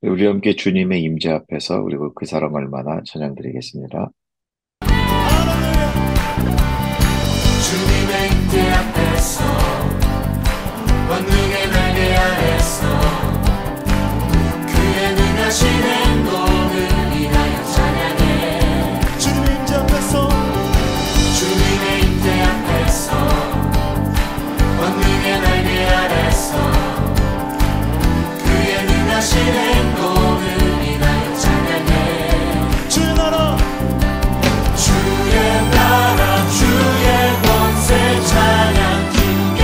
우리 함께 주님의 임재 앞에서 그리고 그 사람 얼마나 찬양 드리겠습니다. 주님의 임재 앞에서 권능의 날개 아래서 그의 능하신 행동을 인하여 찬양해. 주님의 임재 앞에서 주님의 임재 앞에서 권능의 날개 아래서 그의 능하신 행동을 인하여 찬양해. 주의 나라 주의 나라 주의 권세 찬양 주께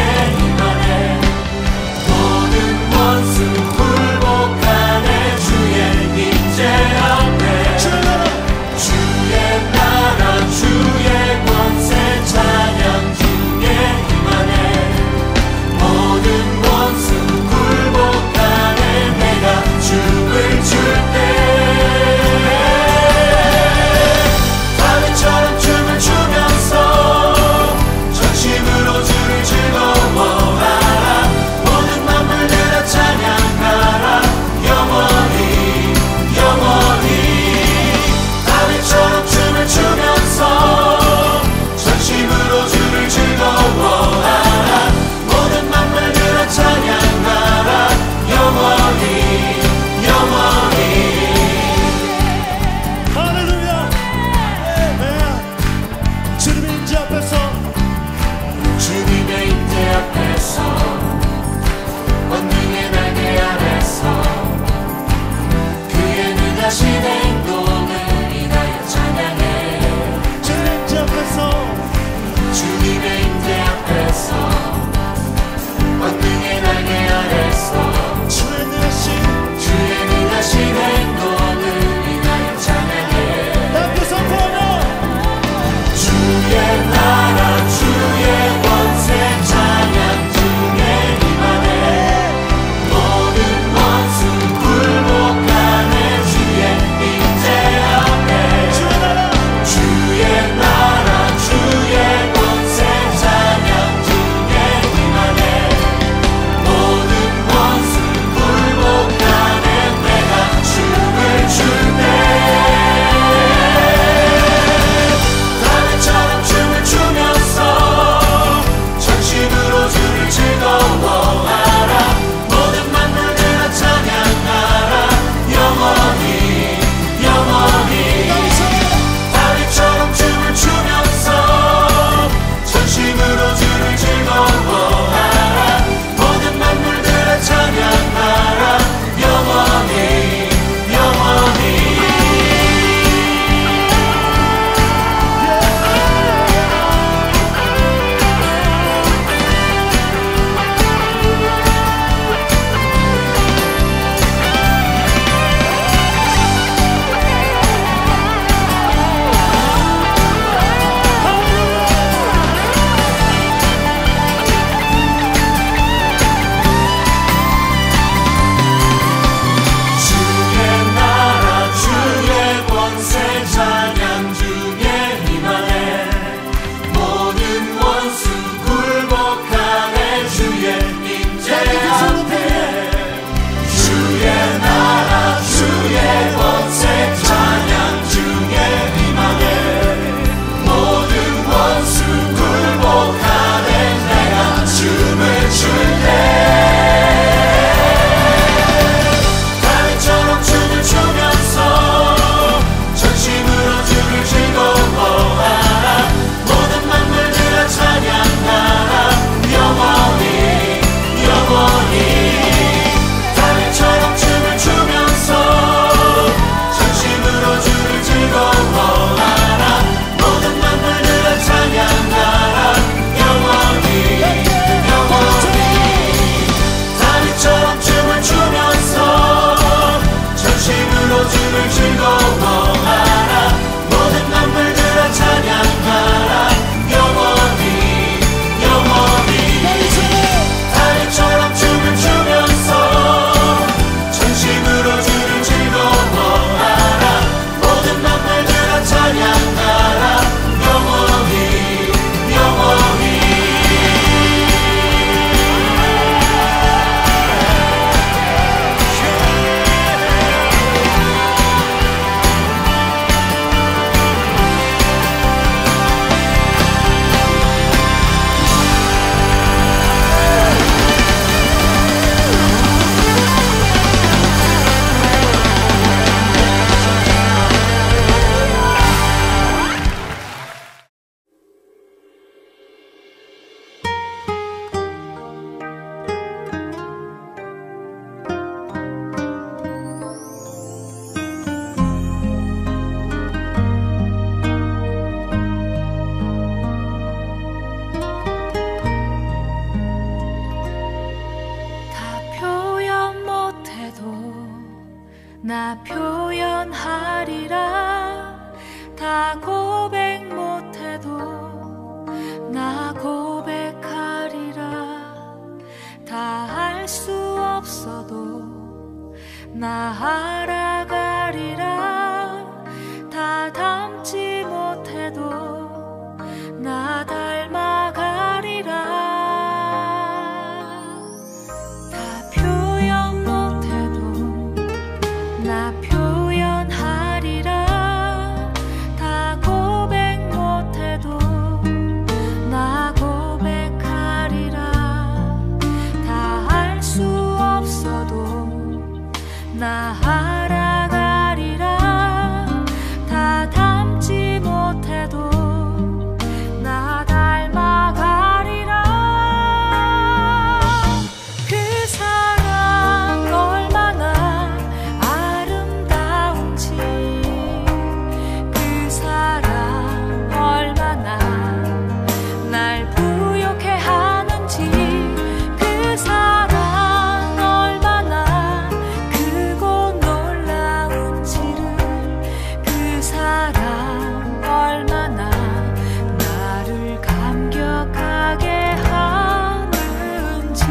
나 표현하리라. 다 고백 못해도 나 고백하리라. 다 알 수 없어도 나 알아가리라. 다 닮지 못해도 나 닮아가리라. 다 표현 못해도 나 표현하리라. 다 고백 못해도 나 고백하리라. 다 알 수 없어도 나 알아가리라. 다 닮지 못해도 나 닮아가리라. 그 사랑 얼마나 아름다운지, 그 사랑 얼마나 날 부욕해 하는지, 그 사랑 얼마나 크고 놀라운지를, 그 사랑 얼마나 나를 감격하게 하는지.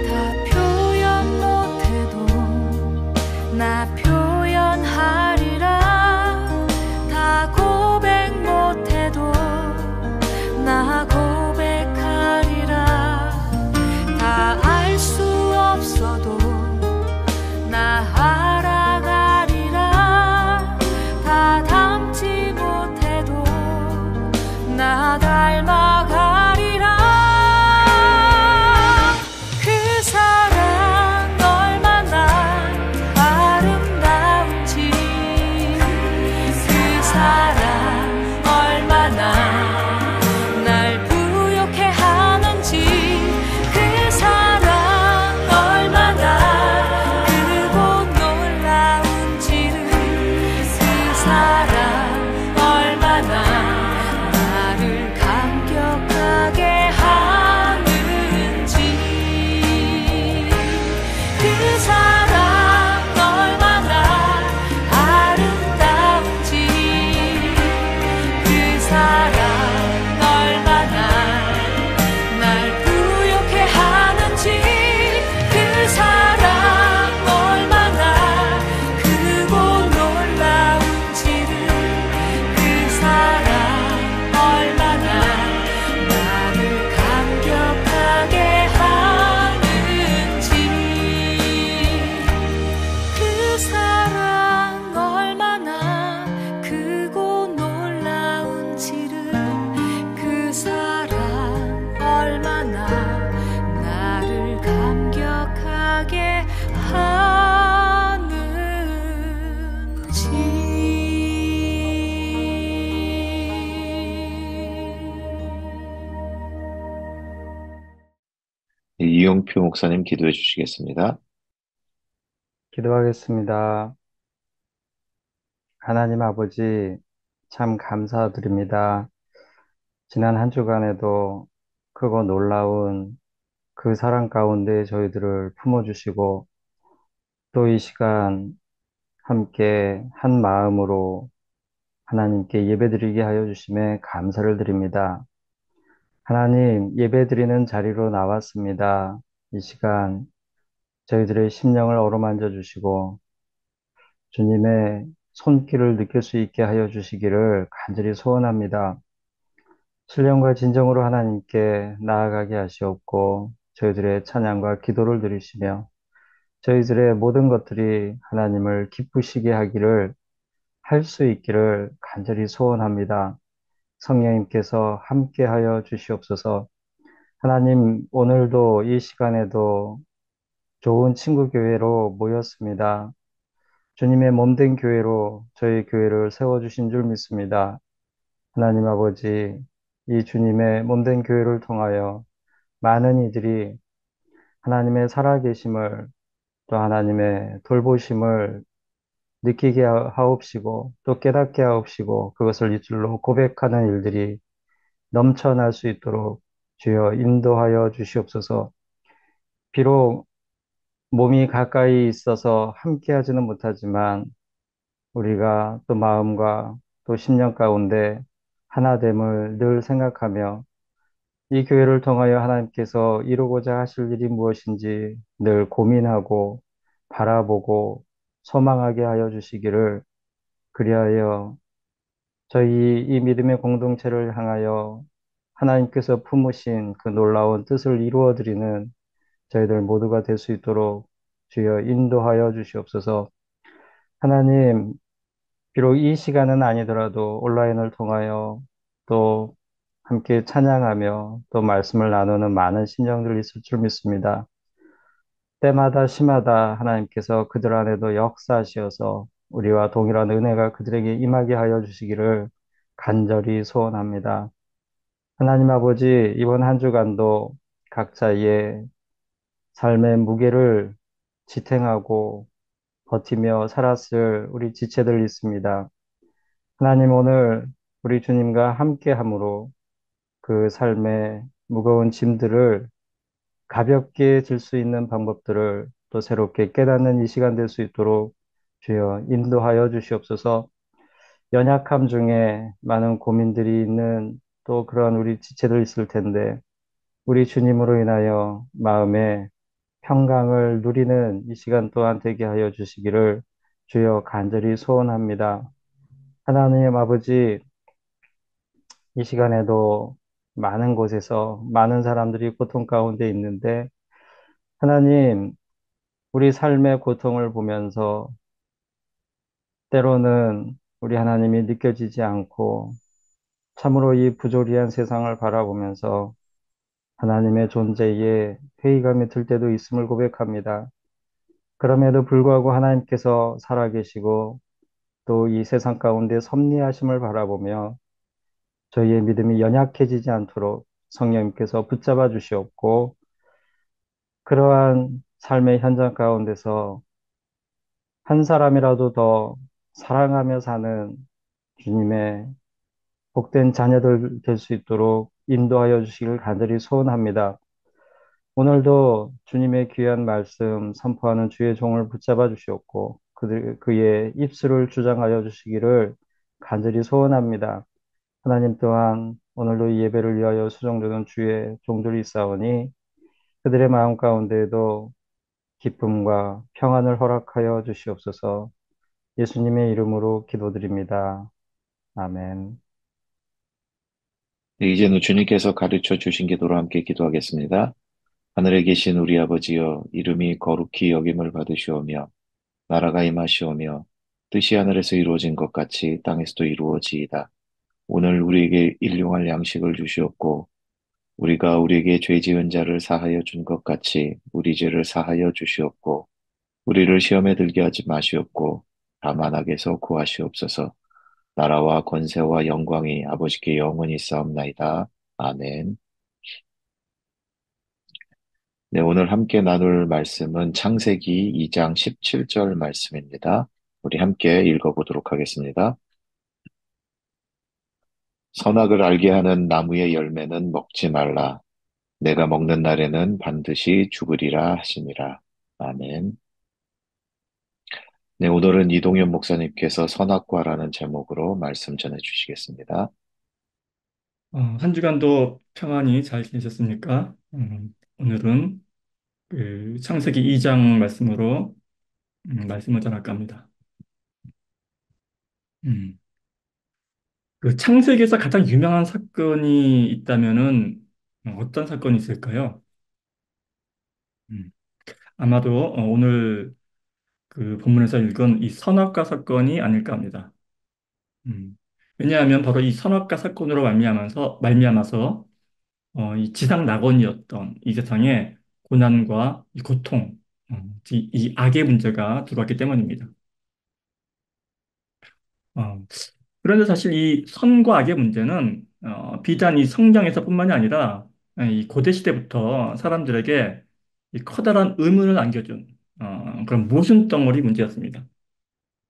다 표현 못해도 나 표현하리라. 다 고백 못해도 나 고백하리라. 다 알 수 없어도 나 알아가리라. 다 닮지 못해도 나 닮아가리라. 그 사랑 얼마나 아름다운지, 그 사랑 얼마나 날 부욕해 하는지, 그 사랑 얼마나 크고 놀라운지를, 그 사랑 얼마나 나를 감격하게 하는지, 그 사랑 얼마나 아름다운지, 그 사랑 얼마나 날 부욕해 하는지, 그 사랑 얼마나 크고 놀라운지를, 그 사랑 얼마나 나를 감격하게 하는지, 그 사랑 얼마나 크고 놀라운지를, 그 사랑 얼마나 나를 감격하게 하는지. 이용표 목사님 기도해 주시겠습니다. 기도하겠습니다. 하나님 아버지, 참 감사드립니다. 지난 한 주간에도 크고 놀라운 그 사랑 가운데 저희들을 품어주시고, 또 이 시간 함께 한 마음으로 하나님께 예배드리게 하여 주심에 감사를 드립니다. 하나님, 예배드리는 자리로 나왔습니다. 이 시간 저희들의 심령을 어루만져 주시고 주님의 손길을 느낄 수 있게 하여 주시기를 간절히 소원합니다. 신령과 진정으로 하나님께 나아가게 하시옵고 저희들의 찬양과 기도를 드리시며 저희들의 모든 것들이 하나님을 기쁘시게 하기를 할 수 있기를 간절히 소원합니다. 성령님께서 함께하여 주시옵소서. 하나님, 오늘도 이 시간에도 좋은 친구 교회로 모였습니다. 주님의 몸된 교회로 저희 교회를 세워주신 줄 믿습니다. 하나님 아버지, 이 주님의 몸된 교회를 통하여 많은 이들이 하나님의 살아계심을 또 하나님의 돌보심을 느끼게 하옵시고 또 깨닫게 하옵시고 그것을 입술로 고백하는 일들이 넘쳐날 수 있도록 주여 인도하여 주시옵소서. 비록 몸이 가까이 있어서 함께하지는 못하지만 우리가 또 마음과 또 심령 가운데 하나됨을 늘 생각하며 이 교회를 통하여 하나님께서 이루고자 하실 일이 무엇인지 늘 고민하고 바라보고 소망하게 하여 주시기를, 그리하여 저희 이 믿음의 공동체를 향하여 하나님께서 품으신 그 놀라운 뜻을 이루어 드리는 저희들 모두가 될 수 있도록 주여 인도하여 주시옵소서. 하나님, 비록 이 시간은 아니더라도 온라인을 통하여 또 함께 찬양하며 또 말씀을 나누는 많은 심령들이 있을 줄 믿습니다. 때마다 시마다 하나님께서 그들 안에도 역사하시어서 우리와 동일한 은혜가 그들에게 임하게 하여 주시기를 간절히 소원합니다. 하나님 아버지, 이번 한 주간도 각자의 삶의 무게를 지탱하고 버티며 살았을 우리 지체들 있습니다. 하나님, 오늘 우리 주님과 함께 함으로 그 삶의 무거운 짐들을 가볍게 질 수 있는 방법들을 또 새롭게 깨닫는 이 시간 될 수 있도록 주여 인도하여 주시옵소서. 연약함 중에 많은 고민들이 있는 또 그런 우리 지체들 있을 텐데 우리 주님으로 인하여 마음의 평강을 누리는 이 시간 또한 되게 하여 주시기를 주여 간절히 소원합니다. 하나님 아버지, 이 시간에도 많은 곳에서 많은 사람들이 고통 가운데 있는데 하나님, 우리 삶의 고통을 보면서 때로는 우리 하나님이 느껴지지 않고 참으로 이 부조리한 세상을 바라보면서 하나님의 존재에 회의감이 들 때도 있음을 고백합니다. 그럼에도 불구하고 하나님께서 살아계시고 또 이 세상 가운데 섭리하심을 바라보며 저희의 믿음이 연약해지지 않도록 성령님께서 붙잡아 주시옵고 그러한 삶의 현장 가운데서 한 사람이라도 더 사랑하며 사는 주님의 복된 자녀들 될 수 있도록 인도하여 주시길 간절히 소원합니다. 오늘도 주님의 귀한 말씀 선포하는 주의 종을 붙잡아 주시옵고 그의 입술을 주장하여 주시기를 간절히 소원합니다. 하나님 또한 오늘도 이 예배를 위하여 수종드는 주의 종들이 있사오니 그들의 마음 가운데에도 기쁨과 평안을 허락하여 주시옵소서. 예수님의 이름으로 기도드립니다. 아멘. 네, 이제는 주님께서 가르쳐 주신 기도로 함께 기도하겠습니다. 하늘에 계신 우리 아버지여, 이름이 거룩히 여김을 받으시오며, 나라가 임하시오며, 뜻이 하늘에서 이루어진 것 같이 땅에서도 이루어지이다. 오늘 우리에게 일용할 양식을 주시옵고, 우리가 우리에게 죄 지은 자를 사하여 준 것 같이 우리 죄를 사하여 주시옵고, 우리를 시험에 들게 하지 마시옵고, 다만 악에서 구하시옵소서. 나라와 권세와 영광이 아버지께 영원히 있사옵나이다. 아멘. 네, 오늘 함께 나눌 말씀은 창세기 2장 17절 말씀입니다. 우리 함께 읽어보도록 하겠습니다. 선악을 알게 하는 나무의 열매는 먹지 말라. 내가 먹는 날에는 반드시 죽으리라 하시니라. 아멘. 네, 오늘은 이동현 목사님께서 선악과라는 제목으로 말씀 전해 주시겠습니다. 한 주간도 평안히 잘 지내셨습니까? 오늘은 그 창세기 2장 말씀으로 말씀을 전할까 합니다. 음, 그 창세기에서 가장 유명한 사건이 있다면은 어떤 사건이 있을까요? 음, 아마도 오늘 그 본문에서 읽은 이 선악과 사건이 아닐까 합니다. 음, 왜냐하면 바로 이 선악과 사건으로 말미암아서 이 지상 낙원이었던 이 세상에 고난과 이 고통, 이 악의 문제가 들어왔기 때문입니다. 어, 그런데 사실 이 선과 악의 문제는 비단 이 성경에서뿐만이 아니라 이 고대 시대부터 사람들에게 이 커다란 의문을 안겨준 그런 모순 덩어리 문제였습니다.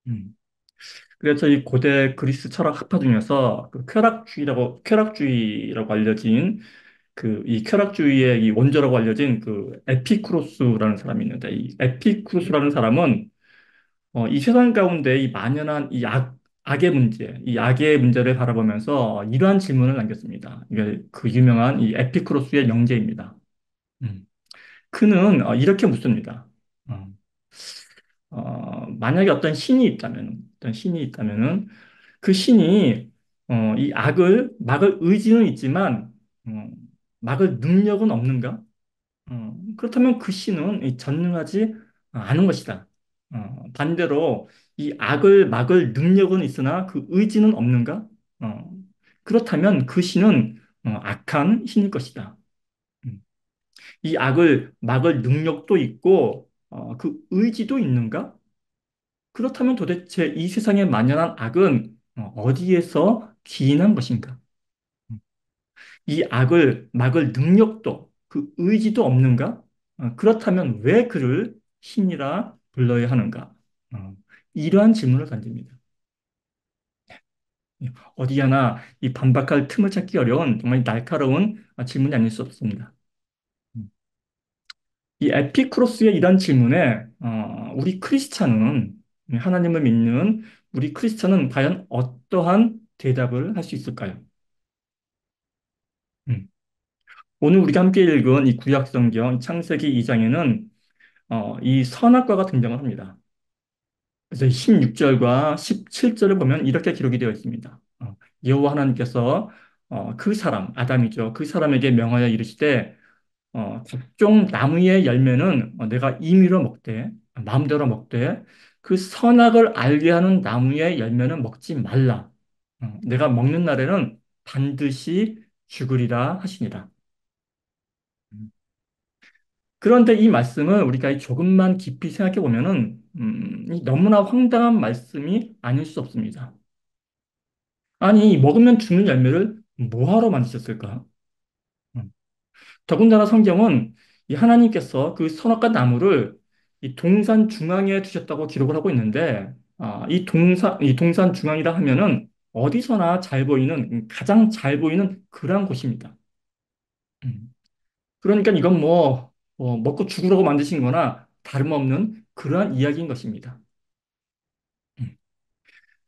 음. 그래서 이 고대 그리스 철학 학파 중에서 그 쾌락주의라고 알려진 그 이 쾌락주의의 이 원조라고 알려진 그 에피쿠로스라는 사람이 있는데 이 에피쿠로스라는 사람은 이 세상 가운데 이 만연한 악의 문제, 이 악의 문제를 바라보면서 이러한 질문을 남겼습니다. 이게 그 유명한 이 에피쿠로스의 명제입니다. 음. 그는 이렇게 묻습니다. 어, 만약에 어떤 신이 있다면은 그 신이 이 악을 막을 의지는 있지만 어, 막을 능력은 없는가? 그렇다면 그 신은 이 전능하지 않은 것이다. 반대로 이 악을 막을 능력은 있으나 그 의지는 없는가? 어, 그렇다면 그 신은 악한 신일 것이다. 음, 이 악을 막을 능력도 있고 그 의지도 있는가? 그렇다면 도대체 이 세상에 만연한 악은 어디에서 기인한 것인가? 이 악을 막을 능력도 그 의지도 없는가? 그렇다면 왜 그를 신이라 불러야 하는가? 이러한 질문을 던집니다. 어디 하나 이 반박할 틈을 찾기 어려운 정말 날카로운 질문이 아닐 수 없습니다. 음. 이 에피쿠로스의 이런 질문에 우리 크리스찬은 하나님을 믿는 우리 크리스찬은 과연 어떠한 대답을 할 수 있을까요? 음. 오늘 우리가 함께 읽은 이 구약 성경 창세기 2장에는 이 선악과가 등장을 합니다. 그래서 16절과 17절을 보면 이렇게 기록이 되어 있습니다. 여호와 하나님께서 그 사람, 아담이죠. 그 사람에게 명하여 이르시되 각종 나무의 열매는 내가 임의로 먹되 마음대로 먹되 그 선악을 알게 하는 나무의 열매는 먹지 말라. 내가 먹는 날에는 반드시 죽으리라 하시니라. 그런데 이 말씀을 우리가 조금만 깊이 생각해 보면은 이 너무나 황당한 말씀이 아닐 수 없습니다. 아니, 먹으면 죽는 열매를 뭐하러 만드셨을까? 음. 더군다나 성경은 이 하나님께서 그 선악과 나무를 이 동산 중앙에 두셨다고 기록을 하고 있는데, 이 동산 중앙이라 하면은 어디서나 잘 보이는, 가장 잘 보이는 그러한 곳입니다. 음. 그러니까 이건 먹고 죽으라고 만드신 거나 다름없는 그러한 이야기인 것입니다. 음.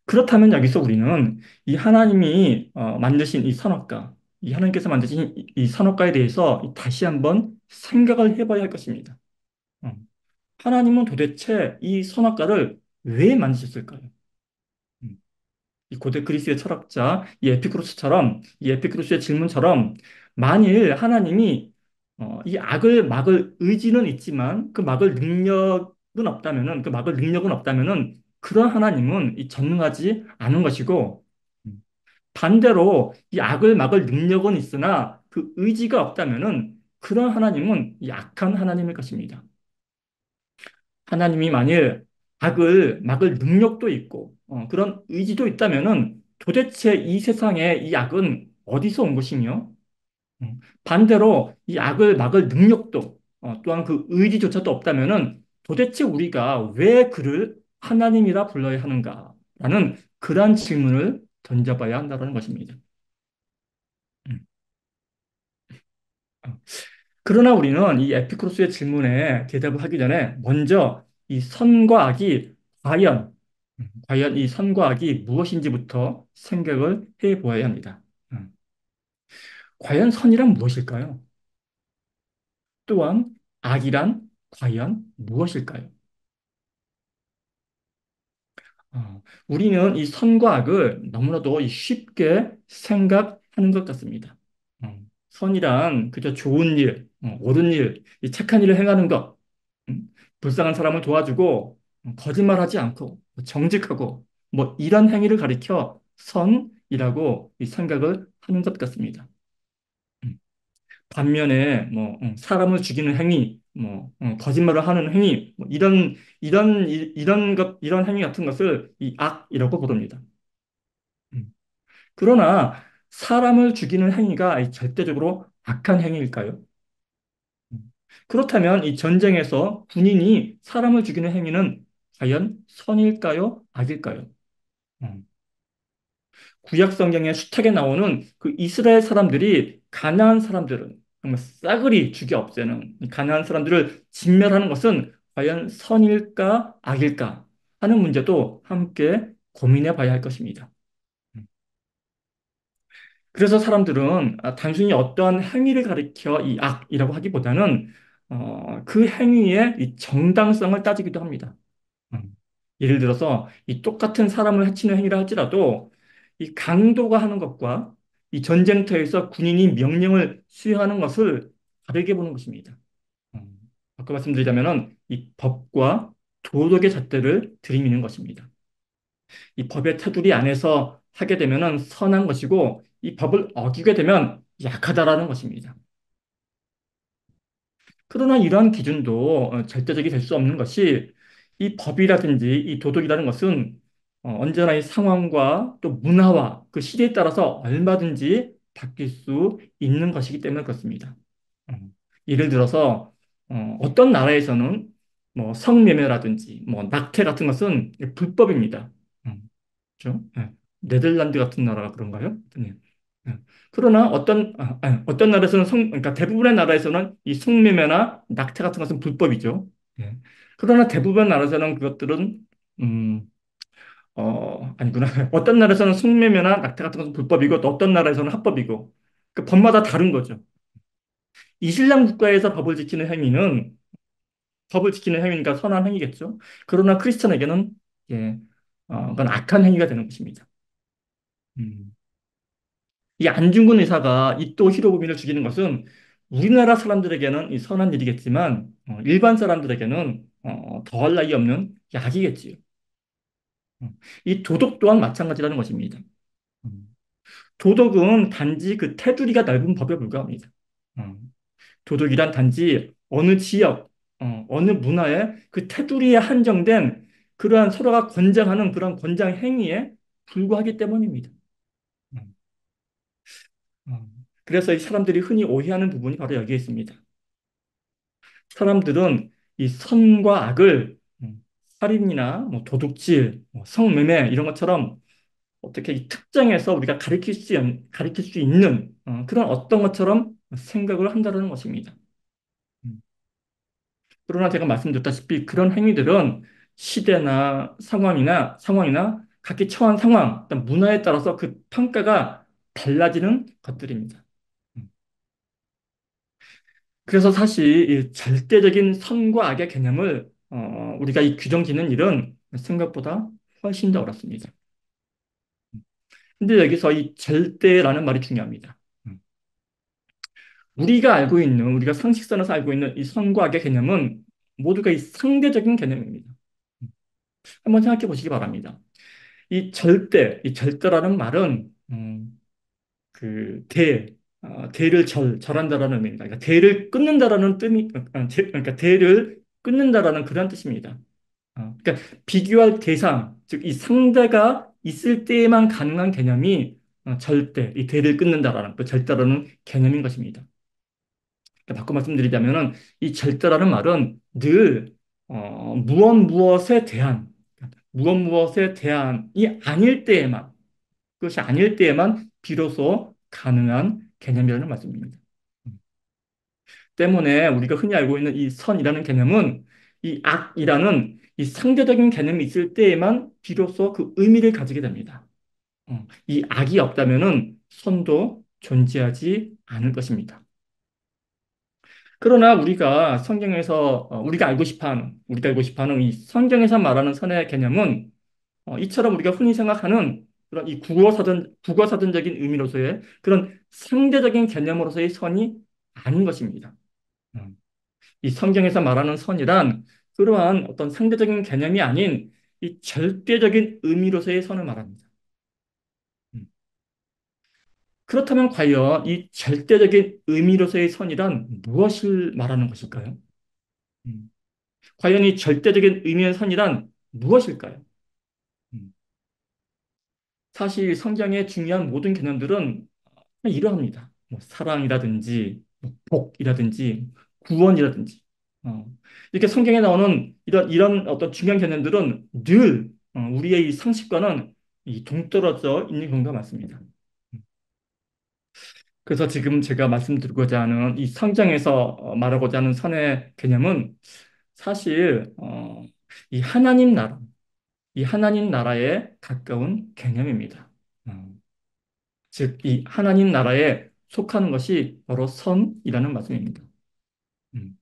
그렇다면 여기서 우리는 이 하나님이 만드신 이 선악과, 이 하나님께서 만드신 이 선악과에 대해서 다시 한번 생각을 해봐야 할 것입니다. 음. 하나님은 도대체 이 선악과를 왜 만드셨을까요? 음. 이 고대 그리스의 철학자 이 에피쿠로스의 질문처럼 만일 하나님이 이 악을 막을 의지는 있지만 그 막을 능력은 없다면은 그런 하나님은 이 전능하지 않은 것이고 반대로 이 악을 막을 능력은 있으나 그 의지가 없다면은 그런 하나님은 이 악한 하나님일 것입니다. 하나님이 만일 악을 막을 능력도 있고 그런 의지도 있다면은 도대체 이 세상에 이 악은 어디서 온 것이며 반대로 이 악을 막을 능력도 또한 그 의지조차도 없다면은 도대체 우리가 왜 그를 하나님이라 불러야 하는가라는 그러한 질문을 던져봐야 한다는 것입니다. 음. 어. 그러나 우리는 이 에피쿠로스의 질문에 대답을 하기 전에 먼저 이 선과 악이 과연 이 선과 악이 무엇인지부터 생각을 해 보아야 합니다. 과연 선이란 무엇일까요? 또한 악이란 과연 무엇일까요? 우리는 이 선과 악을 너무나도 쉽게 생각하는 것 같습니다. 선이란 그저 좋은 일, 옳은 일, 이 착한 일을 행하는 것, 불쌍한 사람을 도와주고, 거짓말하지 않고, 정직하고, 이런 행위를 가리켜 선이라고 이 생각을 하는 것 같습니다. 음. 반면에 뭐 사람을 죽이는 행위, 뭐 거짓말을 하는 행위, 뭐 이런 행위 같은 것을 이 악이라고 부릅니다. 음. 그러나 사람을 죽이는 행위가 이 절대적으로 악한 행위일까요? 그렇다면 이 전쟁에서 군인이 사람을 죽이는 행위는 과연 선일까요? 악일까요? 음. 구약 성경에 수탁에 나오는 그 이스라엘 사람들이 가나안 사람들은 정말 싸그리 죽여 없애는 이 가나안 사람들을 진멸하는 것은 과연 선일까 악일까 하는 문제도 함께 고민해 봐야 할 것입니다. 그래서 사람들은 단순히 어떠한 행위를 가리켜 이 악이라고 하기보다는 그 행위의 이 정당성을 따지기도 합니다. 음. 예를 들어서 이 똑같은 사람을 해치는 행위를 할지라도 이 강도가 하는 것과 이 전쟁터에서 군인이 명령을 수행하는 것을 다르게 보는 것입니다. 음. 아까 말씀드리자면은 이 법과 도덕의 잣대를 들이미는 것입니다. 이 법의 테두리 안에서 하게 되면은 선한 것이고 이 법을 어기게 되면 약하다라는 것입니다. 그러나 이러한 기준도 절대적이 될 수 없는 것이 이 법이라든지 이 도덕이라는 것은 언제나 이 상황과 또 문화와 그 시대에 따라서 얼마든지 바뀔 수 있는 것이기 때문에 그렇습니다. 예를 들어서 어떤 나라에서는 뭐 성매매라든지 뭐 낙태 같은 것은 불법입니다. 음, 그렇죠? 예. 네덜란드 같은 나라가 그런가요? 네. 예. 그러나 어떤 나라에서는 그러니까 대부분의 나라에서는 이 성매매나 낙태 같은 것은 불법이죠. 예. 그러나 대부분의 나라에서는 그것들은 음, 아니구나. 어떤 나라에서는 성매매나 낙태 같은 것은 불법이고 또 어떤 나라에서는 합법이고 그 법마다 다른 거죠. 이슬람 국가에서 법을 지키는 행위니까 선한 행위겠죠. 그러나 크리스천에게는 예, 그건 악한 행위가 되는 것입니다. 음. 이 안중근 의사가 이토 히로부미를 죽이는 것은 우리나라 사람들에게는 이 선한 일이겠지만 일반 사람들에게는 더할 나위 없는 약이겠지요. 이 도덕 또한 마찬가지라는 것입니다. 음. 도덕은 단지 그 테두리가 넓은 법에 불과합니다. 음. 도덕이란 단지 어느 지역, 어느 문화의 그 테두리에 한정된 그러한 서로가 권장하는 그런 권장 행위에 불과하기 때문입니다. 음. 그래서 이 사람들이 흔히 오해하는 부분이 바로 여기에 있습니다. 사람들은 이 선과 악을 살인이나 뭐 도둑질, 뭐 성매매 이런 것처럼 어떻게 이 특정해서 우리가 가리킬 수 있는 그런 어떤 것처럼 생각을 한다는 것입니다. 음. 그러나 제가 말씀드렸다시피 그런 행위들은 시대나 상황이나 각기 처한 상황, 어떤 문화에 따라서 그 평가가 달라지는 것들입니다. 음. 그래서 사실 이 절대적인 선과 악의 개념을 우리가 이 규정 짓는 일은 생각보다 훨씬 더 어렵습니다. 근데 여기서 이 절대라는 말이 중요합니다. 음. 우리가 상식선에서 알고 있는 이 선과 악의 개념은 모두가 이 상대적인 개념입니다. 음. 한번 생각해 보시기 바랍니다. 이 절대라는 말은 대를 절한다라는 의미입니다. 그러니까 대를 끊는다라는 그러니까 대를 끊는다라는 그런 뜻입니다. 그러니까 비교할 대상, 즉 이 상대가 있을 때에만 가능한 개념이 이 대를 끊는다라는 그 절대라는 개념인 것입니다. 그러니까 바꿔 말씀드리자면은 이 절대라는 말은 늘 무엇에 대한 무엇에 대한이 아닐 때에만 그것이 아닐 때에만 비로소 가능한 개념이라는 말씀입니다. 때문에 우리가 흔히 알고 있는 이 선이라는 개념은 이 악이라는 이 상대적인 개념이 있을 때에만 비로소 그 의미를 가지게 됩니다. 이 악이 없다면은 선도 존재하지 않을 것입니다. 그러나 우리가 알고 싶어 하는 이 성경에서 말하는 선의 개념은 이처럼 우리가 흔히 생각하는 그런 이 국어사전적인 의미로서의 그런 상대적인 개념으로서의 선이 아닌 것입니다. 음. 이 성경에서 말하는 선이란 그러한 어떤 상대적인 개념이 아닌 이 절대적인 의미로서의 선을 말합니다. 음. 그렇다면 과연 이 절대적인 의미로서의 선이란 무엇을 말하는 것일까요? 음, 과연 이 절대적인 의미의 선이란 무엇일까요? 음, 사실 성경의 중요한 모든 개념들은 이러합니다. 뭐 사랑이라든지 뭐 복이라든지 구원이라든지 이렇게 성경에 나오는 이런 어떤 중요한 개념들은 늘 우리의 이 상식과는 이 동떨어져 있는 경우가 많습니다. 그래서 지금 제가 말씀드리고자 하는 이 성경에서 말하고자 하는 선의 개념은 사실 이 하나님 나라, 이 하나님 나라에 가까운 개념입니다. 어, 즉, 이 하나님 나라에 속하는 것이 바로 선이라는 말씀입니다. 음.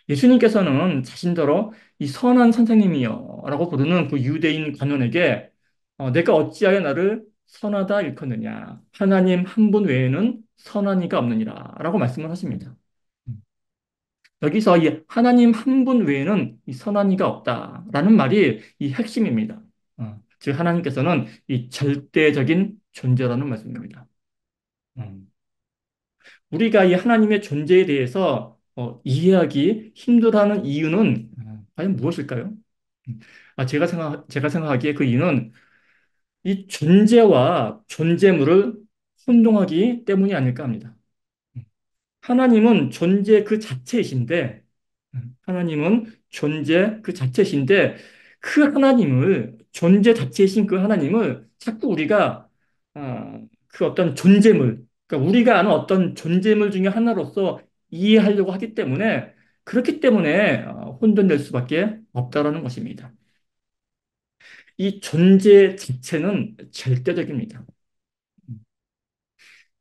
예수님께서는 자신더러 이 선한 선생님이여 라고 부르는 그 유대인 관원에게 내가 어찌하여 나를 선하다 일컫느냐. 하나님 한 분 외에는 선한 이가 없느니라 라고 말씀을 하십니다. 음. 여기서 이 하나님 한 분 외에는 이 선한 이가 없다라는 말이 이 핵심입니다. 즉 하나님께서는 이 절대적인 존재라는 말씀입니다. 음. 우리가 이 하나님의 존재에 대해서 이해하기 힘들어하는 이유는 과연 무엇일까요? 제가 생각하기에 그 이유는 이 존재와 존재물을 혼동하기 때문이 아닐까 합니다. 하나님은 존재 그 자체이신데, 하나님은 존재 그 자체이신데, 그 하나님을, 존재 자체이신 그 하나님을 자꾸 우리가, 그 어떤 존재물, 그러니까 우리가 아는 어떤 존재물 중에 하나로서 이해하려고 하기 때문에, 그렇기 때문에 혼돈될 수밖에 없다라는 것입니다. 이 존재 자체는 절대적입니다.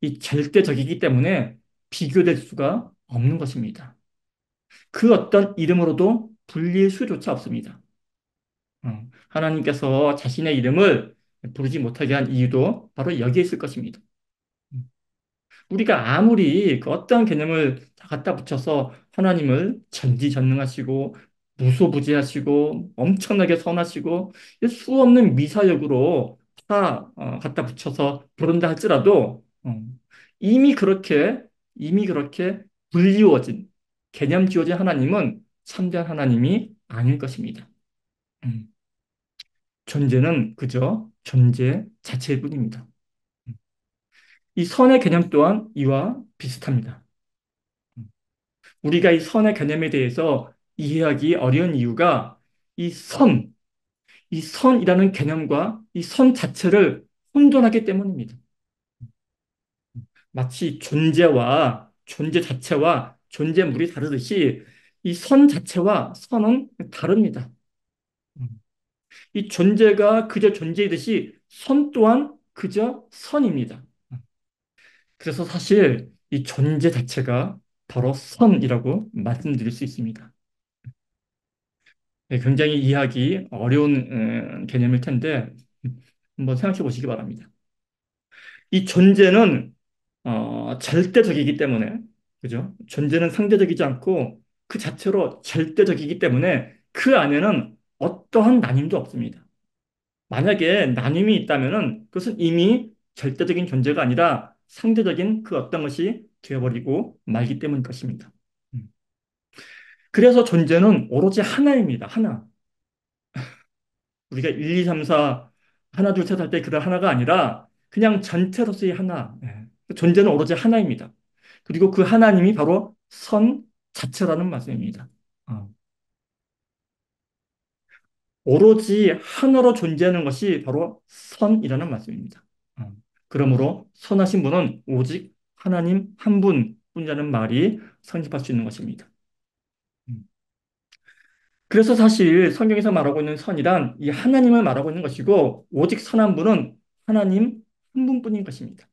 이 절대적이기 때문에 비교될 수가 없는 것입니다. 그 어떤 이름으로도 불릴 수조차 없습니다. 하나님께서 자신의 이름을 부르지 못하게 한 이유도 바로 여기에 있을 것입니다. 우리가 아무리 그 어떠한 개념을 다 갖다 붙여서 하나님을 전지전능하시고 무소부지하시고 엄청나게 선하시고 수 없는 미사역으로 다 갖다 붙여서 부른다 할지라도 이미 그렇게 이미 그렇게 불리워진 개념 지어진 하나님은 참된 하나님이 아닐 것입니다. 음, 존재는 그저 존재 자체일 뿐입니다. 이 선의 개념 또한 이와 비슷합니다. 우리가 이 선의 개념에 대해서 이해하기 어려운 이유가 이 선, 이 선이라는 개념과 이 선 자체를 혼돈하기 때문입니다. 마치 존재와 존재 자체와 존재물이 다르듯이 이 선 자체와 선은 다릅니다. 이 존재가 그저 존재이듯이 선 또한 그저 선입니다. 그래서 사실 이 존재 자체가 바로 선이라고 말씀드릴 수 있습니다. 네, 굉장히 이해하기 어려운 개념일 텐데 한번 생각해 보시기 바랍니다. 이 존재는 절대적이기 때문에 그죠? 존재는 상대적이지 않고 그 자체로 절대적이기 때문에 그 안에는 어떠한 나님도 없습니다. 만약에 나님이 있다면은 그것은 이미 절대적인 존재가 아니라 상대적인 그 어떤 것이 되어버리고 말기 때문일 것입니다. 음. 그래서 존재는 오로지 하나입니다. 하나. 우리가 1, 2, 3, 4 하나, 둘, 셋 할 때 그런 하나가 아니라 그냥 전체로서의 하나. 예. 존재는 오로지 하나입니다. 그리고 그 하나님이 바로 선 자체라는 말씀입니다. 어. 오로지 하나로 존재하는 것이 바로 선이라는 말씀입니다. 어. 그러므로 선하신 분은 오직 하나님 한 분뿐이라는 말이 성립할 수 있는 것입니다. 음. 그래서 사실 성경에서 말하고 있는 선이란 이 하나님을 말하고 있는 것이고 오직 선한 분은 하나님 한 분뿐인 것입니다.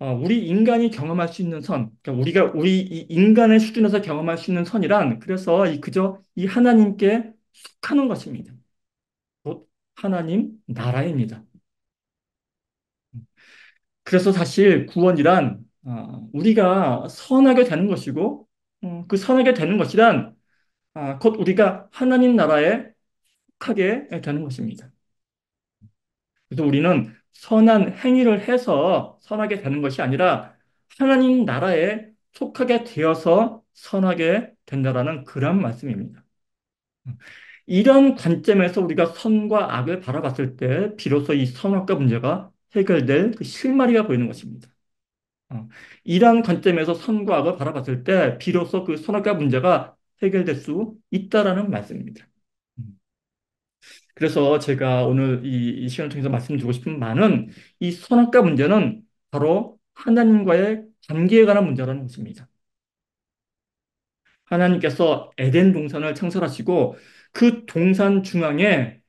우리 인간이 경험할 수 있는 선, 그러니까 우리 이 인간의 수준에서 경험할 수 있는 선이란 그래서 그저 이 하나님께 속하는 것입니다. 곧 하나님 나라입니다. 그래서 사실 구원이란 우리가 선하게 되는 것이고 그 선하게 되는 것이란 곧 우리가 하나님 나라에 속하게 되는 것입니다. 그래서 우리는 선한 행위를 해서 선하게 되는 것이 아니라 하나님 나라에 속하게 되어서 선하게 된다라는 그런 말씀입니다. 이런 관점에서 우리가 선과 악을 바라봤을 때 비로소 이 선악과 문제가 해결될 그 실마리가 보이는 것입니다. 어, 이러한 관점에서 선과 악을 바라봤을 때 비로소 그 선악과 문제가 해결될 수 있다라는 말씀입니다. 음. 그래서 제가 오늘 이 시간을 통해서 말씀드리고 싶은 바는 이 선악과 문제는 바로 하나님과의 관계에 관한 문제라는 것입니다. 하나님께서 에덴 동산을 창설하시고 그 동산 중앙에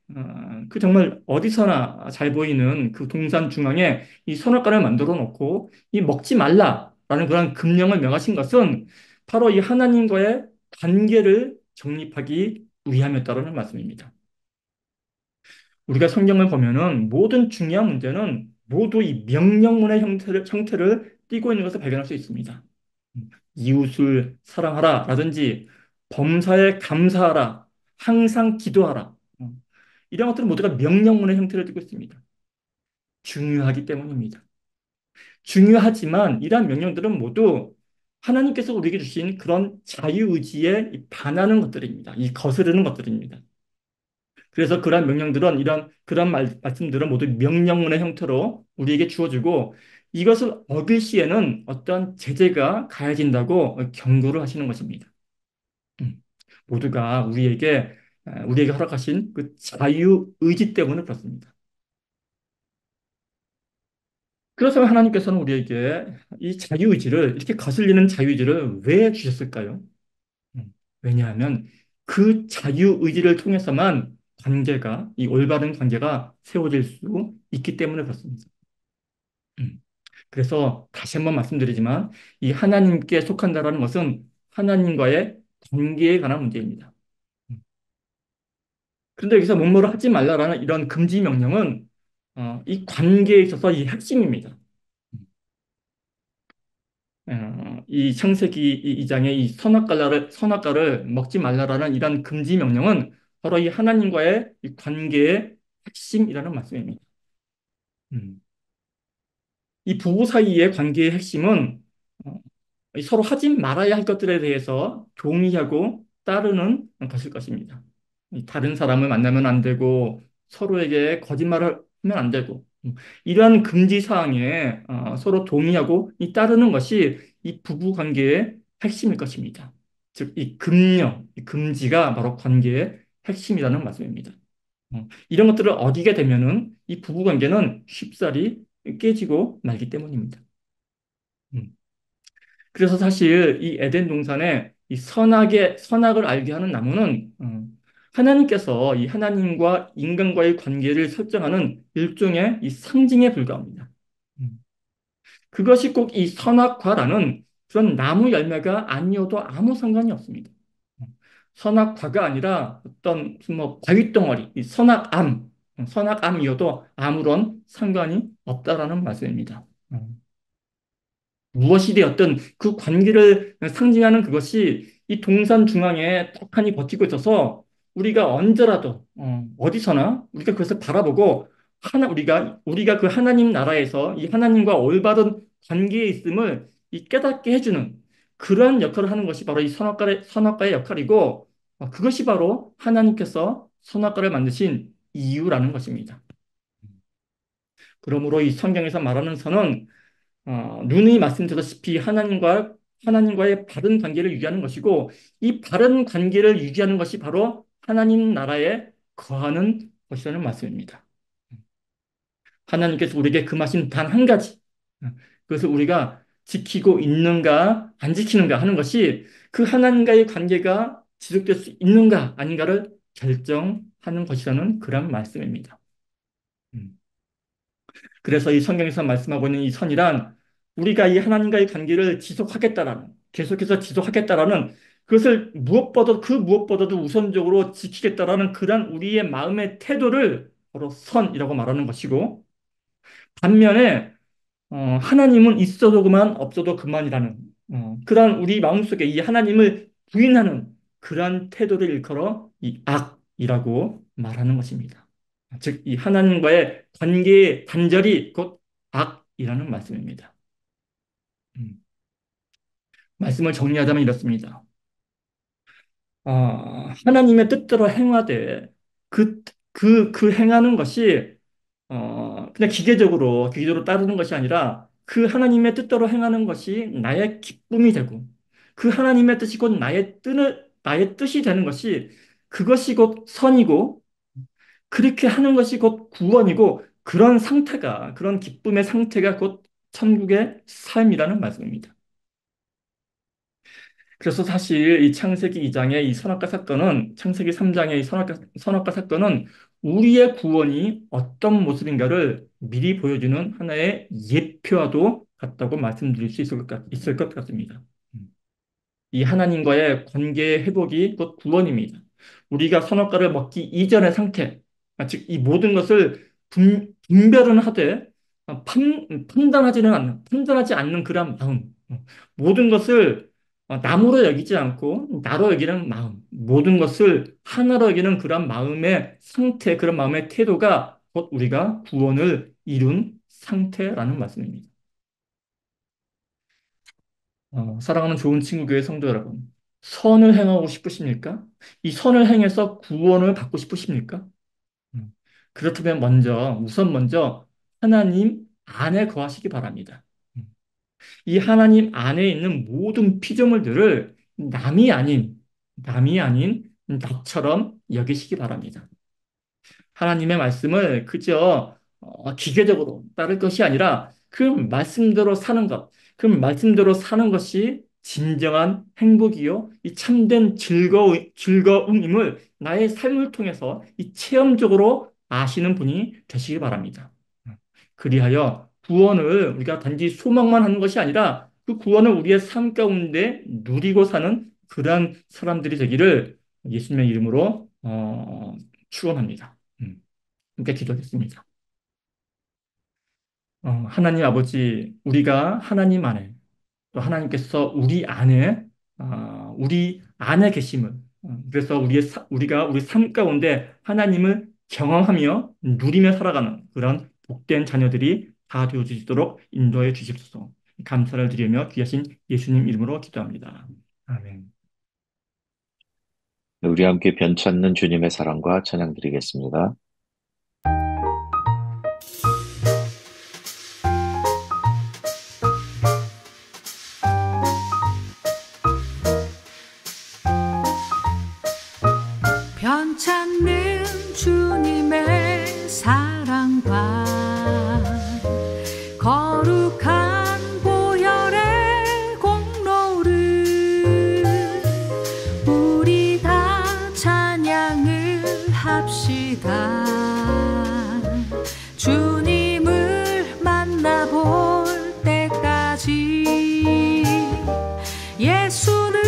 그 정말 어디서나 잘 보이는 그 동산 중앙에 이 선악과를 만들어 놓고 이 먹지 말라라는 그런 금령을 명하신 것은 바로 이 하나님과의 관계를 정립하기 위함이었다는 말씀입니다. 우리가 성경을 보면은 모든 중요한 문제는 모두 이 명령문의 형태를 띠고 있는 것을 발견할 수 있습니다. 이웃을 사랑하라 라든지 범사에 감사하라, 항상 기도하라. 이런 것들은 모두가 명령문의 형태를 띠고 있습니다. 중요하기 때문입니다. 중요하지만 이러한 명령들은 모두 하나님께서 우리에게 주신 그런 자유의지에 반하는 것들입니다. 이 거스르는 것들입니다. 그래서 그러한 명령들은 그런 말씀들은 모두 명령문의 형태로 우리에게 주어지고 이것을 어길 시에는 어떤 제재가 가해진다고 경고를 하시는 것입니다. 음. 모두가 우리에게 허락하신 그 자유 의지 때문에 그렇습니다. 그래서 하나님께서는 우리에게 이 자유 의지를 이렇게 거슬리는 자유 의지를 왜 주셨을까요? 왜냐하면 그 자유 의지를 통해서만 이 올바른 관계가 세워질 수 있기 때문에 그렇습니다. 음. 그래서 다시 한번 말씀드리지만 이 하나님께 속한다라는 것은 하나님과의 관계에 관한 문제입니다. 그런데 여기서 뭐뭐를 하지 말라라는 이런 금지 명령은 이 관계에 있어서 이 핵심입니다. 이 창세기 2장의 이 선악과를 먹지 말라라는 이런 금지 명령은 바로 이 하나님과의 이 관계의 핵심이라는 말씀입니다. 음. 이 부부 사이의 관계의 핵심은 어, 서로 하지 말아야 할 것들에 대해서 동의하고 따르는 것일 것입니다. 이 다른 사람을 만나면 안 되고 서로에게 거짓말을 하면 안 되고 이러한 금지 사항에 서로 동의하고 따르는 것이 이 부부 관계의 핵심일 것입니다. 즉, 이 금지가 바로 관계의 핵심이라는 말씀입니다. 이런 것들을 어기게 되면은 이 부부 관계는 쉽사리 깨지고 말기 때문입니다. 음. 그래서 사실 이 에덴 동산에 이 선악을 알게 하는 나무는 하나님께서 이 하나님과 인간과의 관계를 설정하는 일종의 이 상징에 불과합니다. 음. 그것이 꼭 이 선악과라는 그런 나무 열매가 아니어도 아무 상관이 없습니다. 음. 선악과가 아니라 어떤 뭐 바위덩어리, 이 선악암이어도 아무런 상관이 없다라는 말씀입니다. 무엇이 되었든 그 관계를 상징하는 그것이 이 동산 중앙에 떡하니 버티고 있어서 우리가 언제라도 어디서나 우리가 그것을 바라보고 우리가 그 하나님 나라에서 이 하나님과 올바른 관계에 있음을 이 깨닫게 해주는 그러한 역할을 하는 것이 바로 이 선악과의 역할이고 그것이 바로 하나님께서 선악과를 만드신 이유라는 것입니다. 그러므로 이 성경에서 말하는 선은 눈이 말씀드렸다시피 하나님과의 바른 관계를 유지하는 것이고, 이 바른 관계를 유지하는 것이 바로 하나님 나라에 거하는 것이라는 말씀입니다. 하나님께서 우리에게 금하신 단 한 가지, 그것을 우리가 지키고 있는가, 안 지키는가 하는 것이 그 하나님과의 관계가 지속될 수 있는가, 아닌가를 결정하는 것이라는 그런 말씀입니다. 음. 그래서 이 성경에서 말씀하고 있는 이 선이란 우리가 이 하나님과의 관계를 계속해서 지속하겠다라는 그것을 무엇보다도 우선적으로 지키겠다라는 그런 우리의 마음의 태도를 바로 선이라고 말하는 것이고 반면에 하나님은 있어도 그만 없어도 그만이라는 그런 우리 마음속에 이 하나님을 부인하는 그런 태도를 일컬어 이 악이라고 말하는 것입니다. 즉, 이 하나님과의 관계의 단절이 곧 악이라는 말씀입니다. 음, 말씀을 정리하자면 이렇습니다. 하나님의 뜻대로 행하되 그 행하는 것이 그냥 기계적으로 따르는 것이 아니라 그 하나님의 뜻대로 행하는 것이 나의 기쁨이 되고 그 하나님의 뜻이 곧 나의 뜻이 되는 것이 그것이 곧 선이고 그렇게 하는 것이 곧 구원이고 그런 기쁨의 상태가 곧 천국의 삶이라는 말씀입니다. 그래서 사실 이 창세기 2장의 이 선악과 사건은, 창세기 3장의 이 선악과 사건은 우리의 구원이 어떤 모습인가를 미리 보여주는 하나의 예표와도 같다고 말씀드릴 수 있을 것 같습니다. 이 하나님과의 관계의 회복이 곧 구원입니다. 우리가 선악과를 먹기 이전의 상태, 즉 이 모든 것을 분별은 하되 판단하지 않는 그런 마음, 모든 것을 남으로 여기지 않고 나로 여기는 마음, 모든 것을 하나로 여기는 그런 마음의 상태, 그런 마음의 태도가 곧 우리가 구원을 이룬 상태라는 말씀입니다. 사랑하는 좋은 친구 교회 성도 여러분, 선을 행하고 싶으십니까? 이 선을 행해서 구원을 받고 싶으십니까? 음, 그렇다면 우선 먼저 하나님 안에 거하시기 바랍니다. 음, 이 하나님 안에 있는 모든 피조물들을 남이 아닌 나처럼 여기시기 바랍니다. 하나님의 말씀을 그저 기계적으로 따를 것이 아니라 그 말씀대로 사는 것, 그 말씀대로 사는 것이 진정한 행복이요, 이 참된 즐거움임을 나의 삶을 통해서 이 체험적으로 아시는 분이 되시기 바랍니다. 그리하여 구원을 우리가 단지 소망만 하는 것이 아니라 그 구원을 우리의 삶 가운데 누리고 사는 그러한 사람들이 되기를 예수님의 이름으로 축원합니다. 함께 기도하겠습니다. 하나님 아버지, 우리가 하나님 안에, 또 하나님께서 우리 안에 계심을, 그래서 우리가 우리 삶 가운데 하나님을 경험하며 누리며 살아가는 그런 복된 자녀들이 다 되어 주시도록 인도해 주십소서. 감사를 드리며 귀하신 예수님 이름으로 기도합니다. 아멘. 우리 함께 변찮는 주님의 사랑과 찬양 드리겠습니다. 변찮는 주님의 사랑과 거룩한 보혈의 공로를 우리 다 찬양을 합시다. 주님을 만나볼 때까지 예수는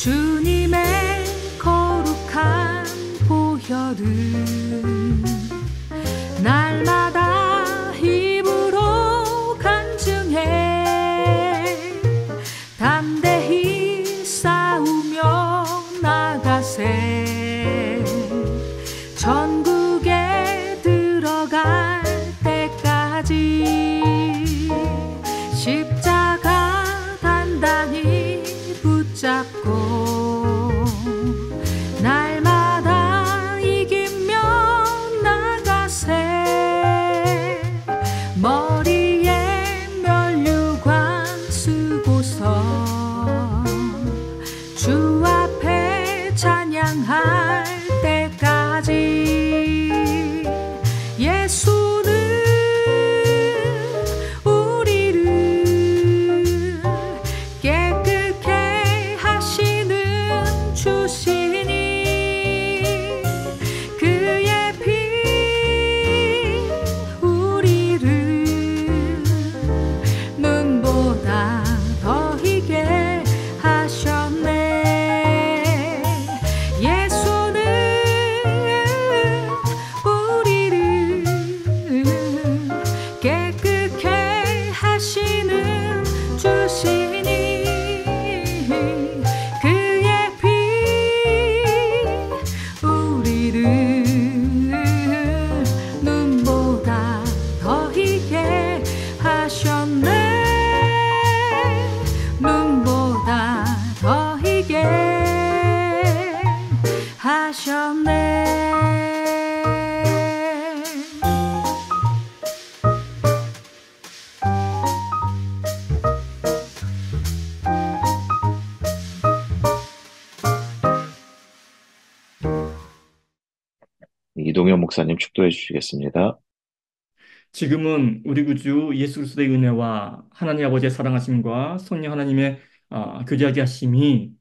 주님의 거룩한 보혈은 날마다 입으로 간증해 담대히 싸우며 나가세 전국에 들어갈 때까지 십자가 단단히 붙잡고 이동현 목사님 축도해 주시겠습니다. 지금은 우리 구주 예수 그리스도의 은혜와 하나님 아버지의 사랑하심과 성령 하나님의 교제하게 하심이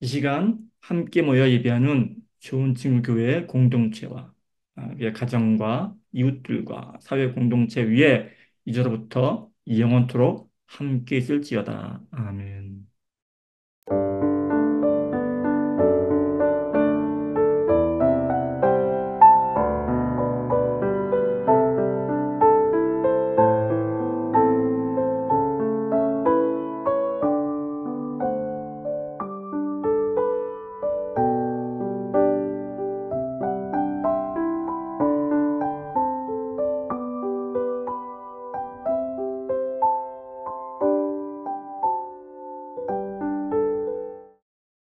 이 시간 함께 모여 예배하는 좋은 친구 교회 공동체와 그의 가정과 이웃들과 사회 공동체 위에 이제로부터 영원토록 함께 있을지어다. 아멘.